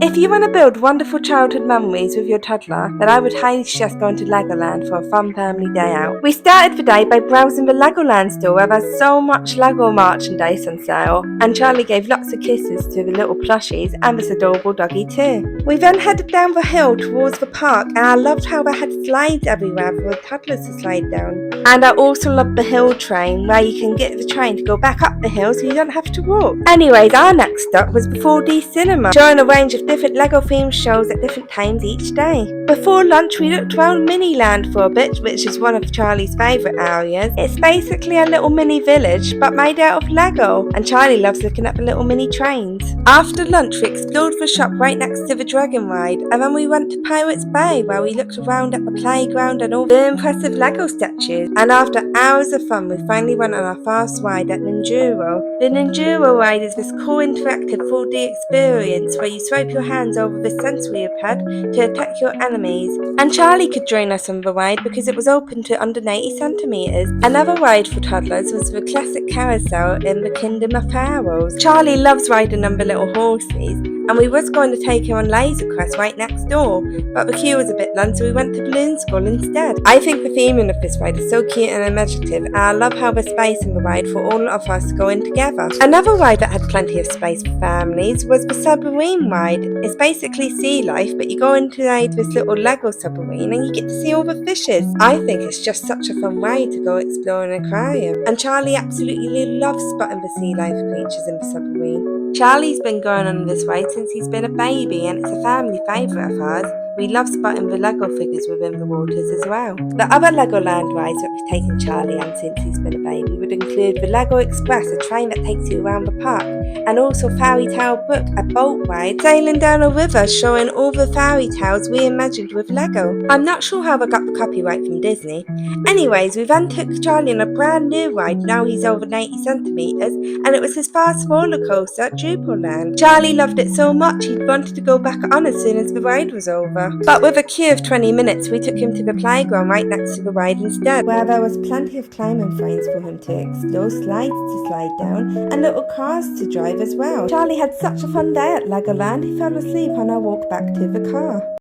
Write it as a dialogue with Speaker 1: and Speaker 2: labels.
Speaker 1: If you want to build wonderful childhood memories with your toddler, then I would highly suggest going to Legoland for a fun family day out. We started the day by browsing the Legoland store where there's so much Lego merchandise on sale, and Charlie gave lots of kisses to the little plushies and this adorable doggy too. We then headed down the hill towards the park, and I loved how they had slides everywhere for the toddlers to slide down. And I also loved the hill train where you can get the train to go back up the hill so you don't have to walk. Anyways, our next stop was the 4D cinema, showing a range of different Lego themed shows at different times each day. Before lunch, we looked around Miniland for a bit, which is one of Charlie's favourite areas. It's basically a little mini village, but made out of Lego, and Charlie loves looking at the little mini trains. After lunch, we explored the shop right next to the Dragon Ride, and then we went to Pirates Bay, where we looked around at the playground and all the impressive Lego statues. And after hours of fun, we finally went on our fast ride at Ninjuro. The Ninjuro ride is this cool interactive 4D experience where you swipe your hands over the sensory pad to attack your enemies. And Charlie could join us on the ride because it was open to under 90 centimeters. Another ride for toddlers was the classic carousel in the Kingdom of Pharaohs. Charlie loves riding on the little horses, and we was going to take him on Laser Quest right next door, but the queue was a bit long, so we went to Balloon School instead. I think the theming of this ride is so cute and imaginative, and I love how there's space in the ride for all of us to go in together. Another ride that had plenty of space for families was the submarine ride. It's basically sea life, but you go inside this little Lego submarine and you get to see all the fishes. I think it's just such a fun way to go explore an aquarium, and Charlie absolutely loves spotting the sea life creatures in the submarine. Charlie's been going on this ride since he's been a baby, and it's a family favourite of ours. We love spotting the Lego figures within the waters as well. The other Legoland rides that we've taken Charlie on since he's been a baby would include the Lego Express, a train that takes you around the park, and also Fairy Tale Book, a boat ride sailing down a river showing all the fairy tales we imagined with Lego. I'm not sure how they got the copyright from Disney. Anyways, we then took Charlie on a brand new ride, now he's over 90 centimeters, and it was his fast roller coaster at Jupoland. Charlie loved it so much he wanted to go back on as soon as the ride was over. But with a queue of 20 minutes, we took him to the playground right next to the ride instead, where there was plenty of climbing frames for him to explore, slides to slide down, and little cars to drive as well. Charlie had such a fun day at Legoland, he fell asleep on our walk back to the car.